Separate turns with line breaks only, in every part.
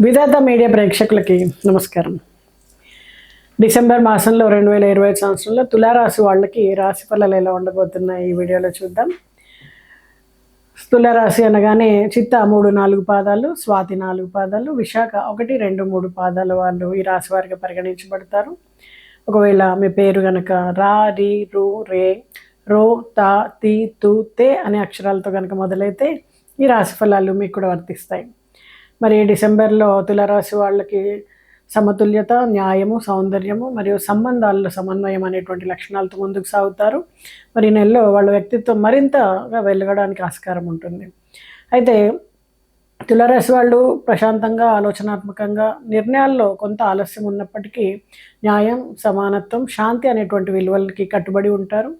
విధాత media ప్రేక్షకులకి నమస్కారం. December మాసంలో 2025 సంవత్సరంలో తులారాశి వాళ్ళకి రాశి ఫలాలు ఎలా ఉండబోతున్నాయి ఈ వీడియోలో చూద్దాం. తులారాశి అనగానే చిత్త 3-4 పాదాలు, స్వాతి 4 పాదాలు, విశాఖ 1-2-3 పాదాల వాళ్ళు ఈ రాశి వారిగా పరిగణించబడతారు. ఒకవేళ మీ పేరు కనుక రా, రి, రు, రే, రో, తా, తి, తు, తే అనే అక్షరాలతో కనుక మొదలైతే ఈ రాశి ఫలాలు మీకు కూడా వర్తిస్తాయి. మరి డిసెంబర్లో తులారాశి వాళ్ళకి సమతుల్యత, న్యాయము, సౌందర్యము మరియు సంబంధాల్లో సమన్వయం అనేటువంటి లక్షణాలతో ముందుకు సాగుతారు. మరి ఈ నెలలో వాళ్ళ వ్యక్తిత్వం మరింతగా వెలగడానికి ఆస్కారం ఉంటుంది. అయితే తులారాశి వాళ్ళు ప్రశాంతంగా, ఆలోచనాత్మకంగా, నిర్ణయాల్లో కొంత ఆలస్యం ఉన్నప్పటికీ న్యాయం, సమానత్వం, శాంతి అనేటువంటి విలువలకి కట్టుబడి ఉంటారు.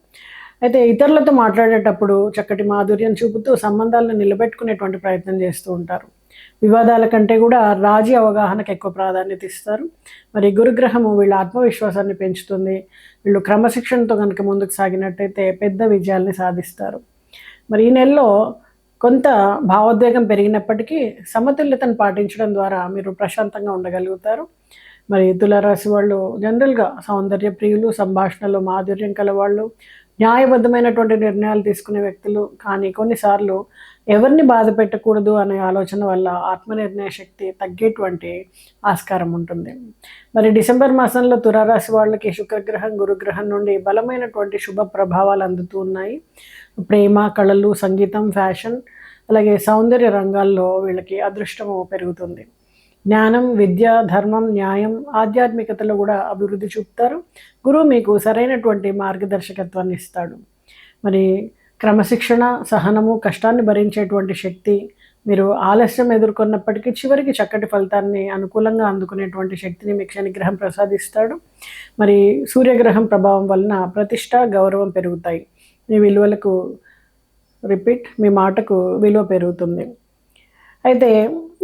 అయితే ఇతరులతో మాట్లాడేటప్పుడు చక్కటి మాధుర్యం చూపుతూ సంబంధాలను నిలబెట్టుకునేటువంటి ప్రయత్నం చేస్తూ ఉంటారు. వివాదాల కంటే కూడా రాజీ అవగాహనకు ఎక్కువ ప్రాధాన్యత ఇస్తారు. మరి గురుగ్రహము వీళ్ళ ఆత్మవిశ్వాసాన్ని పెంచుతుంది. వీళ్ళు క్రమశిక్షణతో కనుక ముందుకు సాగినట్టయితే పెద్ద విజయాల్ని సాధిస్తారు. మరి ఈ నెలలో కొంత భావోద్వేగం పెరిగినప్పటికీ సమతుల్యతను పాటించడం ద్వారా మీరు ప్రశాంతంగా ఉండగలుగుతారు. మరి తులారాశి వాళ్ళు జనరల్గా సౌందర్య ప్రియులు, సంభాషణలో మాధుర్యం కలవాళ్ళు, న్యాయబద్ధమైనటువంటి నిర్ణయాలు తీసుకునే వ్యక్తులు. కానీ కొన్నిసార్లు ఎవరిని బాధ పెట్టకూడదు అనే ఆలోచన వల్ల ఆత్మనిర్ణయ శక్తి తగ్గేటువంటి ఆస్కారం ఉంటుంది. మరి డిసెంబర్ మాసంలో తులారాశి వాళ్ళకి శుక్రగ్రహం, గురుగ్రహం నుండి బలమైనటువంటి శుభ ప్రభావాలు అందుతూ ఉన్నాయి. ప్రేమ, కళలు, సంగీతం, ఫ్యాషన్ అలాగే సౌందర్య రంగాల్లో వీళ్ళకి అదృష్టము పెరుగుతుంది. జ్ఞానం, విద్య, ధర్మం, న్యాయం, ఆధ్యాత్మికతలో కూడా అభివృద్ధి చూపుతారు. గురువు మీకు సరైనటువంటి మార్గదర్శకత్వాన్ని ఇస్తాడు. మరి క్రమశిక్షణ, సహనము, కష్టాన్ని భరించేటువంటి శక్తి, మీరు ఆలస్యం ఎదుర్కొన్నప్పటికీ చివరికి చక్కటి ఫలితాన్ని అనుకూలంగా అందుకునేటువంటి శక్తిని మీకు శనిగ్రహం ప్రసాదిస్తాడు. మరి సూర్యగ్రహం ప్రభావం వలన ప్రతిష్ట, గౌరవం పెరుగుతాయి. మీ విలువలకు మీ మాటకు విలువ పెరుగుతుంది. అయితే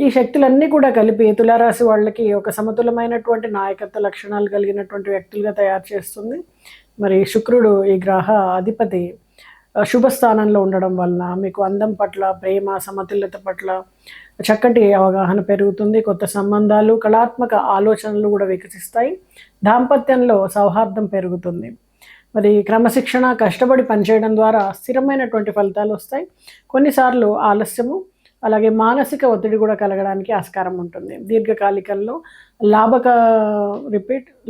ఈ శక్తులన్నీ కూడా కలిపి తులారాశి వాళ్ళకి ఒక సమతులమైనటువంటి నాయకత్వ లక్షణాలు కలిగినటువంటి వ్యక్తులుగా తయారు చేస్తుంది. మరి శుక్రుడు ఈ గ్రహ అధిపతి శుభస్థానంలో ఉండడం వలన మీకు అందం పట్ల, ప్రేమ, సమతుల్యత పట్ల చక్కటి అవగాహన పెరుగుతుంది. కొత్త సంబంధాలు, కళాత్మక ఆలోచనలు కూడా వికసిస్తాయి. దాంపత్యంలో సౌహార్దం పెరుగుతుంది. మరి క్రమశిక్షణ, కష్టపడి పనిచేయడం ద్వారా స్థిరమైనటువంటి ఫలితాలు వస్తాయి. కొన్నిసార్లు ఆలస్యము అలాగే మానసిక ఒత్తిడి కూడా కలగడానికి ఆస్కారం ఉంటుంది. దీర్ఘకాలికంలో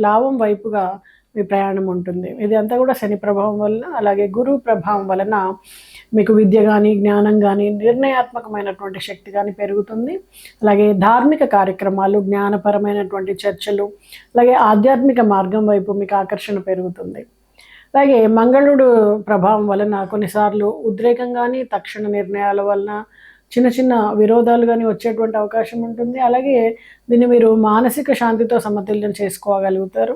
లాభం వైపుగా మీ ప్రయాణం ఉంటుంది. ఇది అంతా కూడా శని ప్రభావం వలన అలాగే గురువు ప్రభావం వలన మీకు విద్య కానీ, జ్ఞానం కానీ, నిర్ణయాత్మకమైనటువంటి శక్తి కానీ పెరుగుతుంది. అలాగే ధార్మిక కార్యక్రమాలు, జ్ఞానపరమైనటువంటి చర్చలు, అలాగే ఆధ్యాత్మిక మార్గం వైపు మీకు ఆకర్షణ పెరుగుతుంది. అలాగే మంగళుడు ప్రభావం వలన కొన్నిసార్లు ఉద్రేకం కానీ, తక్షణ నిర్ణయాల వలన చిన్న చిన్న విరోధాలు కానీ వచ్చేటువంటి అవకాశం ఉంటుంది. అలాగే దీన్ని మీరు మానసిక శాంతితో సమతుల్యం చేసుకోగలుగుతారు.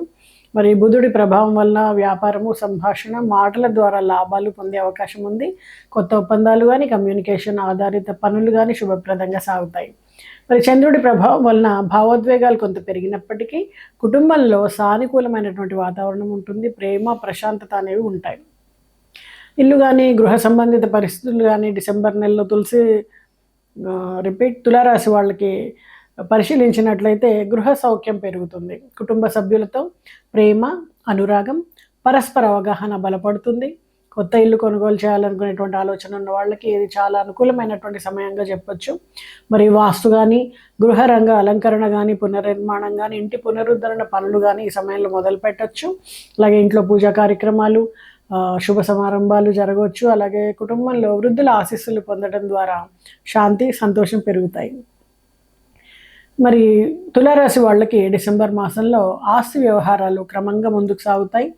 మరి బుధుడి ప్రభావం వలన వ్యాపారము, సంభాషణ, మాటల ద్వారా లాభాలు పొందే అవకాశం ఉంది. కొత్త ఒప్పందాలు కానీ, కమ్యూనికేషన్ ఆధారిత పనులు కానీ శుభప్రదంగా సాగుతాయి. మరి చంద్రుడి ప్రభావం వలన భావోద్వేగాలు కొంత పెరిగినప్పటికీ కుటుంబంలో సానుకూలమైనటువంటి వాతావరణం ఉంటుంది. ప్రేమ, ప్రశాంతత అనేవి ఉంటాయి. ఇల్లు కానీ, గృహ సంబంధిత పరిస్థితులు కానీ డిసెంబర్ నెలలో తులారాశి వాళ్ళకి పరిశీలించినట్లయితే గృహ సౌఖ్యం పెరుగుతుంది. కుటుంబ సభ్యులతో ప్రేమ, అనురాగం, పరస్పర అవగాహన బలపడుతుంది. కొత్త ఇల్లు కొనుగోలు చేయాలనుకునేటువంటి ఆలోచన ఉన్న వాళ్ళకి ఇది చాలా అనుకూలమైనటువంటి సమయంగా చెప్పొచ్చు. మరి వాస్తు కానీ, గృహరంగ అలంకరణ కానీ, పునర్నిర్మాణం కానీ, ఇంటి పునరుద్ధరణ పనులు కానీ ఈ సమయంలో మొదలు పెట్టచ్చు. అలాగే ఇంట్లో పూజా కార్యక్రమాలు, శుభ సమారంభాలు జరగవచ్చు. అలాగే కుటుంబంలో వృద్ధుల ఆశీస్సులు పొందడం ద్వారా శాంతి, సంతోషం పెరుగుతాయి. మరి తులారాశి వాళ్ళకి డిసెంబర్ మాసంలో ఆస్తి వ్యవహారాలు క్రమంగా ముందుకు సాగుతాయి.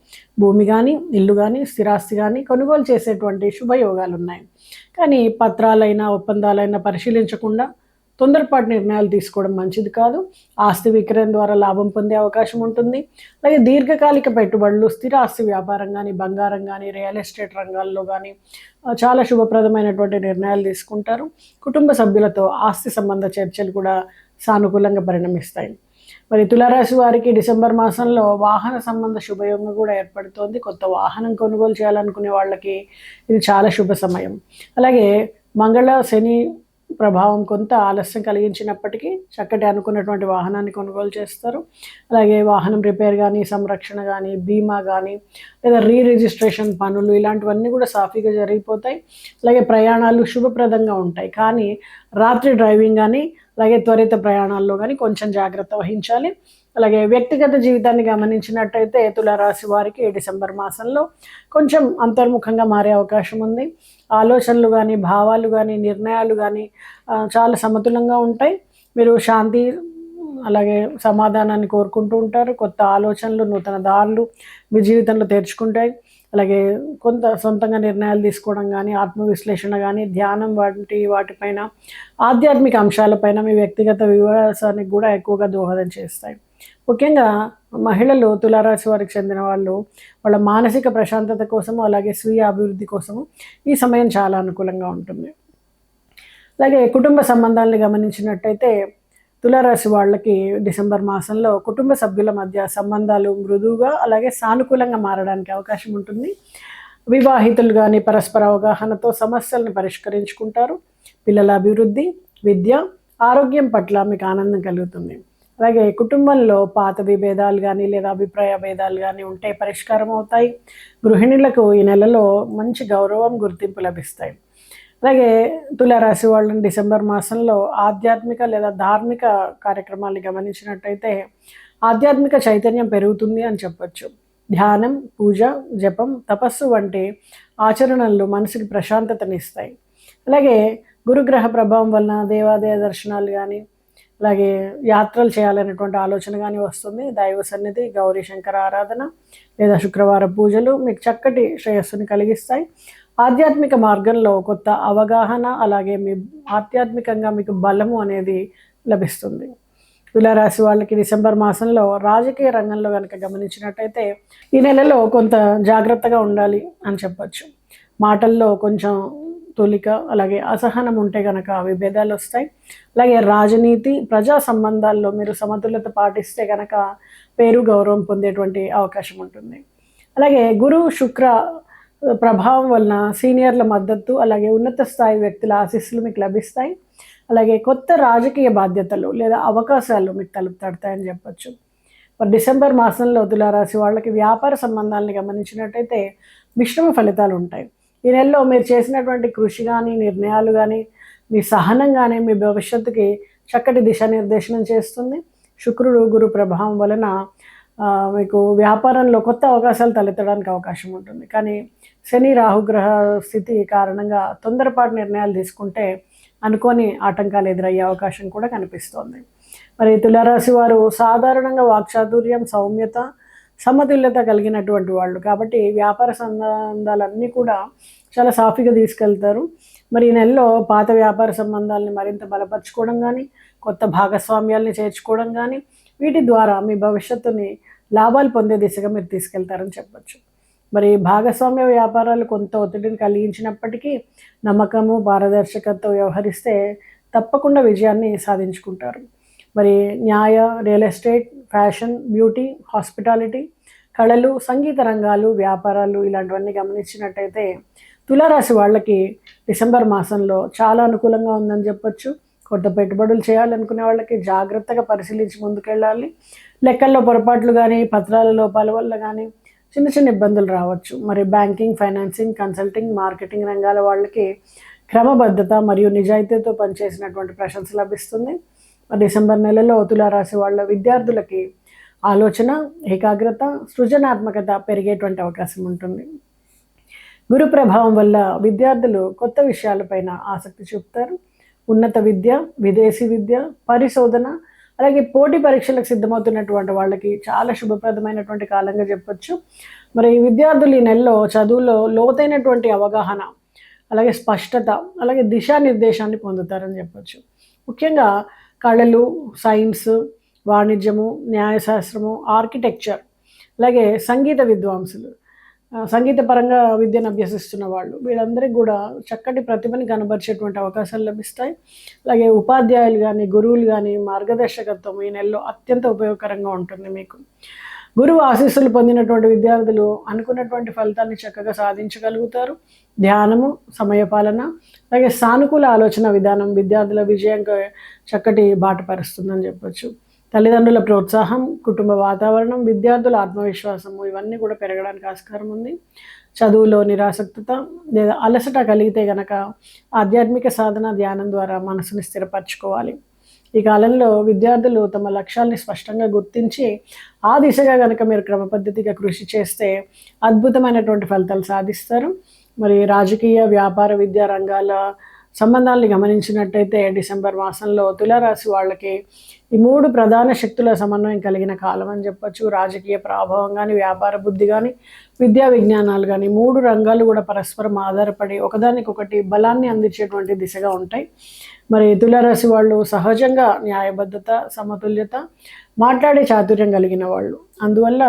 భూమి కానీ, ఇల్లు కానీ, స్థిరాస్తి కానీ కొనుగోలు చేసేటువంటి శుభయోగాలు ఉన్నాయి. కానీ పత్రాలైనా, ఒప్పందాలైనా పరిశీలించకుండా తొందరపాటు నిర్ణయాలు తీసుకోవడం మంచిది కాదు. ఆస్తి విక్రయం ద్వారా లాభం పొందే అవకాశం ఉంటుంది. అలాగే దీర్ఘకాలిక పెట్టుబడులు, స్థిర ఆస్తి వ్యాపారం కానీ, బంగారం కానీ, రియల్ ఎస్టేట్ రంగాల్లో కానీ చాలా శుభప్రదమైనటువంటి నిర్ణయాలు తీసుకుంటారు. కుటుంబ సభ్యులతో ఆస్తి సంబంధ చర్చలు కూడా సానుకూలంగా పరిణమిస్తాయి. మరి తులారాశి వారికి డిసెంబర్ మాసంలో వాహన సంబంధ శుభయోగం కూడా ఏర్పడుతోంది. కొత్త వాహనం కొనుగోలు చేయాలనుకునే వాళ్ళకి ఇది చాలా శుభ సమయం. అలాగే మంగళ శని ప్రభావం కొంత ఆలస్యం కలిగించినప్పటికీ చక్కటి అనుకున్నటువంటి వాహనాన్ని కొనుగోలు చేస్తారు. అలాగే వాహనం రిపేర్ కానీ, సంరక్షణ కానీ, బీమా కానీ, లేదా రిజిస్ట్రేషన్ పనులు ఇలాంటివన్నీ కూడా సాఫీగా జరిగిపోతాయి. అలాగే ప్రయాణాలు శుభప్రదంగా ఉంటాయి. కానీ రాత్రి డ్రైవింగ్ కానీ, అలాగే త్వరిత ప్రయాణాల్లో కానీ కొంచెం జాగ్రత్త వహించాలి. అలాగే వ్యక్తిగత జీవితాన్ని గమనించినట్టయితే తులారాశి వారికి డిసెంబర్ మాసంలో కొంచెం అంతర్ముఖంగా మారే అవకాశం ఉంది. ఆలోచనలు కానీ, భావాలు కానీ, నిర్ణయాలు కానీ చాలా సమతులంగా ఉంటాయి. మీరు శాంతి అలాగే సమాధానాన్ని కోరుకుంటూ ఉంటారు. కొత్త ఆలోచనలు, నూతన దారులు మీ జీవితంలో తెరుచుకుంటాయి. అలాగే కొంత సొంతంగా నిర్ణయాలు తీసుకోవడం కానీ, ఆత్మవిశ్లేషణ కానీ, ధ్యానం వాటిపైన, ఆధ్యాత్మిక అంశాలపైన మీ వ్యక్తిగత వికాసానికి కూడా ఎక్కువగా దోహదం చేస్తాయి. ముఖ్యంగా మహిళలు తులారాశి వారికి చెందిన వాళ్ళు వాళ్ళ మానసిక ప్రశాంతత కోసము, అలాగే స్వీయ అభివృద్ధి కోసము ఈ సమయం చాలా అనుకూలంగా ఉంటుంది. అలాగే కుటుంబ సంబంధాలను గమనించినట్టయితే తులారాశి వాళ్ళకి డిసెంబర్ మాసంలో కుటుంబ సభ్యుల మధ్య సంబంధాలు మృదువుగా అలాగే సానుకూలంగా మారడానికి అవకాశం ఉంటుంది. వివాహితులు కానీ పరస్పర అవగాహనతో సమస్యలను పరిష్కరించుకుంటారు. పిల్లల అభివృద్ధి, విద్య, ఆరోగ్యం పట్ల మీకు ఆనందం కలుగుతుంది. అలాగే కుటుంబంలో పాత విభేదాలు కానీ లేదా అభిప్రాయ భేదాలు కానీ ఉంటే పరిష్కారం అవుతాయి. గృహిణులకు ఈ నెలలో మంచి గౌరవం, గుర్తింపు లభిస్తాయి. అలాగే తులారాశి వాళ్ళని డిసెంబర్ మాసంలో ఆధ్యాత్మిక లేదా ధార్మిక కార్యక్రమాలు గమనించినట్టయితే ఆధ్యాత్మిక చైతన్యం పెరుగుతుంది అని చెప్పొచ్చు. ధ్యానం, పూజ, జపం, తపస్సు వంటి ఆచరణలు మనసుకి ప్రశాంతతనిస్తాయి. అలాగే గురుగ్రహ ప్రభావం వలన దేవాలయ దర్శనాలు కానీ, అలాగే యాత్రలు చేయాలనేటువంటి ఆలోచన కానీ వస్తుంది. దైవ సన్నిధి, గౌరీ శంకర ఆరాధన లేదా శుక్రవార పూజలు మీకు చక్కటి శ్రేయస్సుని కలిగిస్తాయి. ఆధ్యాత్మిక మార్గంలో కొత్త అవగాహన, అలాగే మీ ఆధ్యాత్మికంగా మీకు బలము అనేది లభిస్తుంది. తులారాశి వాళ్ళకి డిసెంబర్ మాసంలో రాజకీయ రంగంలో కనుక గమనించినట్టయితే ఈ నెలలో కొంత జాగ్రత్తగా ఉండాలి అని చెప్పచ్చు. మాటల్లో కొంచెం తొలిక, అలాగే అసహనం ఉంటే కనుక విభేదాలు వస్తాయి. అలాగే రాజనీతి, ప్రజా సంబంధాల్లో మీరు సమతుల్యత పాటిస్తే కనుక పేరు, గౌరవం పొందేటువంటి అవకాశం ఉంటుంది. అలాగే గురు శుక్ర ప్రభావం వలన సీనియర్ల మద్దతు, అలాగే ఉన్నత స్థాయి వ్యక్తుల ఆశీస్సులు మీకు లభిస్తాయి. అలాగే కొత్త రాజకీయ బాధ్యతలు లేదా అవకాశాలు మీకు తలుపు తడతాయని చెప్పచ్చు. మరి డిసెంబర్ మాసంలో తులారాశి వాళ్ళకి వ్యాపార సంబంధాలను గమనించినట్టయితే మిశ్రమ ఫలితాలు ఉంటాయి. ఈ నెలలో మీరు చేసినటువంటి కృషి కానీ, నిర్ణయాలు కానీ, మీ సహనం కానీ మీ భవిష్యత్తుకి చక్కటి దిశానిర్దేశనం చేస్తుంది. శుక్రుడు, గురు ప్రభావం వలన మీకు వ్యాపారంలో కొత్త అవకాశాలు తలెత్తడానికి అవకాశం ఉంటుంది. కానీ శని, రాహుగ్రహ స్థితి కారణంగా తొందరపాటు నిర్ణయాలు తీసుకుంటే అనుకోని ఆటంకాలు ఎదురయ్యే అవకాశం కూడా కనిపిస్తోంది. మరి తులారాశి వారు సాధారణంగా వాక్చాతుర్యం, సౌమ్యత, సమతుల్యత కలిగినటువంటి వాళ్ళు కాబట్టి వ్యాపార సంబంధాలన్నీ కూడా చాలా సాఫీగా తీసుకెళ్తారు. మరి ఈ నెలలో పాత వ్యాపార సంబంధాలని మరింత బలపరచుకోవడం కానీ, కొత్త భాగస్వామ్యాలని చేర్చుకోవడం కానీ, వీటి ద్వారా మీ భవిష్యత్తుని లాభాలు పొందే దిశగా మీరు తీసుకెళ్తారని చెప్పచ్చు. మరి భాగస్వామ్య వ్యాపారాలు కొంత ఒత్తిడిని కలిగించినప్పటికీ నమ్మకము, పారదర్శకతతో వ్యవహరిస్తే తప్పకుండా విజయాన్ని సాధించుకుంటారు. మరి న్యాయ, real estate, fashion, beauty, hospitality, కళలు, సంగీత రంగాలు, వ్యాపారాలు ఇలాంటివన్నీ గమనించినట్టయితే తులారాశి వాళ్ళకి డిసెంబర్ మాసంలో చాలా అనుకూలంగా ఉందని చెప్పొచ్చు. కొత్త పెట్టుబడులు చేయాలనుకునే వాళ్ళకి జాగ్రత్తగా పరిశీలించి ముందుకెళ్ళాలి. లెక్కల్లో పొరపాట్లు కానీ, పత్రాల లోపాల వల్ల కానీ చిన్న చిన్న ఇబ్బందులు రావచ్చు. మరి బ్యాంకింగ్, ఫైనాన్సింగ్, కన్సల్టింగ్, మార్కెటింగ్ రంగాల వాళ్ళకి క్రమబద్ధత మరియు నిజాయితీతో పనిచేసినటువంటి ప్రశంస లభిస్తుంది. డిసెంబర్ నెలలో తులారాశి వాళ్ళ విద్యార్థులకి ఆలోచన, ఏకాగ్రత, సృజనాత్మకత పెరిగేటువంటి అవకాశం ఉంటుంది. గురు ప్రభావం వల్ల విద్యార్థులు కొత్త విషయాలపైన ఆసక్తి చూపుతారు. ఉన్నత విద్య, విదేశీ విద్య, పరిశోధన, అలాగే పోటీ పరీక్షలకు సిద్ధమవుతున్నటువంటి వాళ్ళకి చాలా శుభప్రదమైనటువంటి కాలంగా చెప్పొచ్చు. మరి విద్యార్థులు ఈ నెలలో చదువులో లోతైనటువంటి అవగాహన, అలాగే స్పష్టత, అలాగే దిశానిర్దేశాన్ని పొందుతారని చెప్పొచ్చు. ముఖ్యంగా కళలు, సైన్స్, వాణిజ్యము, న్యాయశాస్త్రము, ఆర్కిటెక్చర్, అలాగే సంగీత విద్వాంసులు, సంగీత పరంగా విద్యను అభ్యసిస్తున్న వాళ్ళు వీళ్ళందరికీ కూడా చక్కటి ప్రతిభని కనబరిచేటువంటి అవకాశాలు లభిస్తాయి. అలాగే ఉపాధ్యాయులు కానీ, గురువులు కానీ మార్గదర్శకత్వం ఈ నెలలో అత్యంత ఉపయోగకరంగా ఉంటుంది మీకు. గురువు ఆశీస్సులు పొందినటువంటి విద్యార్థులు అనుకున్నటువంటి ఫలితాన్ని చక్కగా సాధించగలుగుతారు. ధ్యానము, సమయపాలన, అలాగే సానుకూల ఆలోచన విధానం విద్యార్థుల విజయంగా చక్కటి బాట పరుస్తుందని చెప్పొచ్చు. తల్లిదండ్రుల ప్రోత్సాహం, కుటుంబ వాతావరణం, విద్యార్థుల ఆత్మవిశ్వాసము ఇవన్నీ కూడా పెరగడానికి ఆస్కారం ఉంది. చదువులో నిరాసక్తత లేదా అలసట కలిగితే గనక ఆధ్యాత్మిక సాధన, ధ్యానం ద్వారా మనసుని స్థిరపరచుకోవాలి. ఈ కాలంలో విద్యార్థులు తమ లక్ష్యాల్ని స్పష్టంగా గుర్తించి ఆ దిశగా కనుక మీరు క్రమపద్ధతిగా కృషి చేస్తే అద్భుతమైనటువంటి ఫలితాలు సాధిస్తారు. మరి రాజకీయ, వ్యాపార, విద్యా రంగాల సంబంధాలని గమనించినట్టయితే డిసెంబర్ మాసంలో తులారాశి వాళ్ళకి ఈ 3 ప్రధాన శక్తుల సమన్వయం కలిగిన కాలం అని చెప్పచ్చు. రాజకీయ ప్రభావం కానీ, వ్యాపార బుద్ధి కానీ, విద్యా విజ్ఞానాలు కానీ 3 రంగాలు కూడా పరస్పరం ఆధారపడి ఒకదానికొకటి బలాన్ని అందించేటువంటి దిశగా ఉంటాయి. మరి తులారాశి వాళ్ళు సహజంగా న్యాయబద్ధత, సమతుల్యత, మాట్లాడే చాతుర్యం కలిగిన వాళ్ళు. అందువల్ల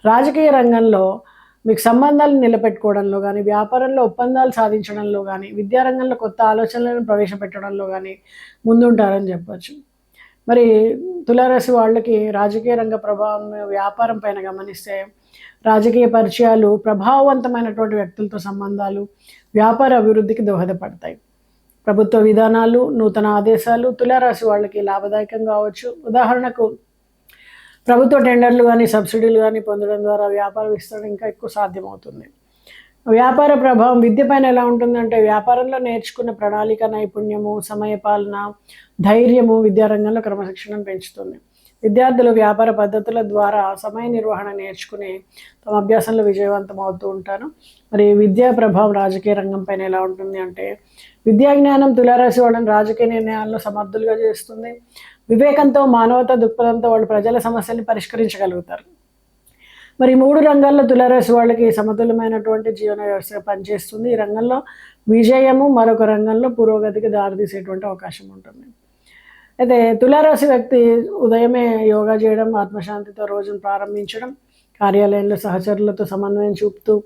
రాజకీయ రంగంలో మీకు సంబంధాలను నిలబెట్టుకోవడంలో కానీ, వ్యాపారంలో ఒప్పందాలు సాధించడంలో కానీ, విద్యారంగంలో కొత్త ఆలోచనలను ప్రవేశపెట్టడంలో కానీ ముందుంటారని చెప్పచ్చు. మరి తులారాశి వాళ్ళకి రాజకీయ రంగ ప్రభావం వ్యాపారం పైన గమనిస్తే రాజకీయ పరిచయాలు, ప్రభావవంతమైనటువంటి వ్యక్తులతో సంబంధాలు వ్యాపార అభివృద్ధికి దోహదపడతాయి. ప్రభుత్వ విధానాలు, నూతన ఆదేశాలు తులారాశి వాళ్ళకి లాభదాయకం కావచ్చు. ఉదాహరణకు ప్రభుత్వ టెండర్లు కానీ, సబ్సిడీలు కానీ పొందడం ద్వారా వ్యాపార విస్తరణ ఇంకా ఎక్కువ సాధ్యమవుతుంది. వ్యాపార ప్రభావం విద్య పైన ఎలా ఉంటుందంటే వ్యాపారంలో నేర్చుకున్న ప్రణాళిక నైపుణ్యము, సమయపాలన, ధైర్యము విద్యారంగంలో క్రమశిక్షణను పెంచుతుంది. విద్యార్థులు వ్యాపార పద్ధతుల ద్వారా సమయ నిర్వహణ నేర్చుకుని తమ అభ్యాసంలో విజయవంతం అవుతూ ఉంటారు. మరి విద్యా ప్రభావం రాజకీయ రంగం పైన ఎలా ఉంటుంది అంటే విద్యా జ్ఞానం తులారాశి వాళ్ళని రాజకీయ నిర్ణయాల్లో సమర్థులుగా చేస్తుంది. వివేకంతో, మానవతా దృక్పథంతో వాళ్ళు ప్రజల సమస్యల్ని పరిష్కరించగలుగుతారు. మరి 3 రంగాల్లో తులారాశి వాళ్ళకి సమతుల్యమైనటువంటి జీవన వ్యవస్థ పనిచేస్తుంది. ఈ రంగంలో విజయము, మరొక రంగంలో పురోగతికి దారితీసేటువంటి అవకాశం ఉంటుంది. అయితే తులారాశి వ్యక్తి ఉదయమే యోగా చేయడం, ఆత్మశాంతితో రోజును ప్రారంభించడం, కార్యాలయంలో సహచరులతో సమన్వయం చూపుతూ,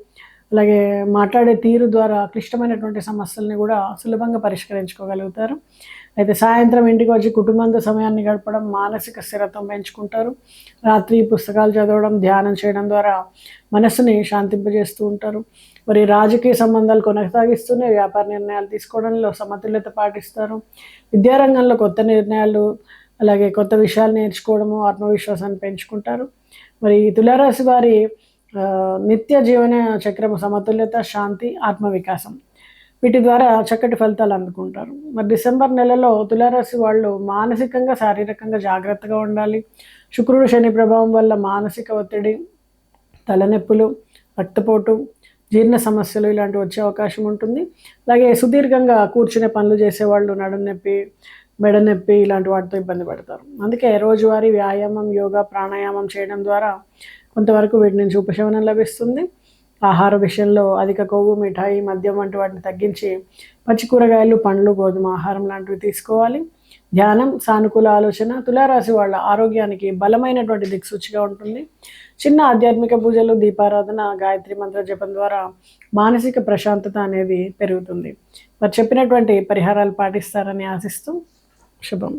అలాగే మాట్లాడే తీరు ద్వారా క్లిష్టమైనటువంటి సమస్యల్ని కూడా సులభంగా పరిష్కరించుకోగలుగుతారు. అయితే సాయంత్రం ఇంటికి వచ్చి కుటుంబంతో సమయాన్ని గడపడం, మానసిక స్థిరత్వం పెంచుకుంటారు. రాత్రి పుస్తకాలు చదవడం, ధ్యానం చేయడం ద్వారా మనస్సుని శాంతింపజేస్తూ ఉంటారు. మరి రాజకీయ సంబంధాలు కొనసాగిస్తూనే వ్యాపార నిర్ణయాలు తీసుకోవడంలో సమతుల్యత పాటిస్తారు. విద్యారంగంలో కొత్త నిర్ణయాలు, అలాగే కొత్త విషయాలు నేర్చుకోవడము, ఆత్మవిశ్వాసాన్ని పెంచుకుంటారు. మరి తులారాశి వారి నిత్య జీవన చక్రము సమతుల్యత, శాంతి, ఆత్మవికాసం వీటి ద్వారా చక్కటి ఫలితాలు అందుకుంటారు. మరి డిసెంబర్ నెలలో తులారాశి వాళ్ళు మానసికంగా, శారీరకంగా జాగ్రత్తగా ఉండాలి. శుక్రుడు, శని ప్రభావం వల్ల మానసిక ఒత్తిడి, తలనొప్పులు, రక్తపోటు, జీర్ణ సమస్యలు ఇలాంటివి వచ్చే అవకాశం ఉంటుంది. అలాగే సుదీర్ఘంగా కూర్చునే పనులు చేసేవాళ్ళు నడుము నొప్పి, మెడ నొప్పి ఇలాంటి వాటితో ఇబ్బంది పడతారు. అందుకే రోజువారీ వ్యాయామం, యోగా, ప్రాణాయామం చేయడం ద్వారా కొంతవరకు వీటి నుంచి ఉపశమనం లభిస్తుంది. ఆహార విషయంలో అధిక కొవ్వు, మిఠాయి, మద్యం వంటి వాటిని తగ్గించి పచ్చి కూరగాయలు, పండ్లు, గోధుమ ఆహారం లాంటివి తీసుకోవాలి. ధ్యానం, సానుకూల ఆలోచన తులారాశి వాళ్ళ ఆరోగ్యానికి బలమైనటువంటి దిక్సూచిగా ఉంటుంది. చిన్న ఆధ్యాత్మిక పూజలు, దీపారాధన, గాయత్రి మంత్ర జపం ద్వారా మానసిక ప్రశాంతత అనేది పెరుగుతుంది. మరి చెప్పినటువంటి పరిహారాలు పాటిస్తారని ఆశిస్తూ శుభం.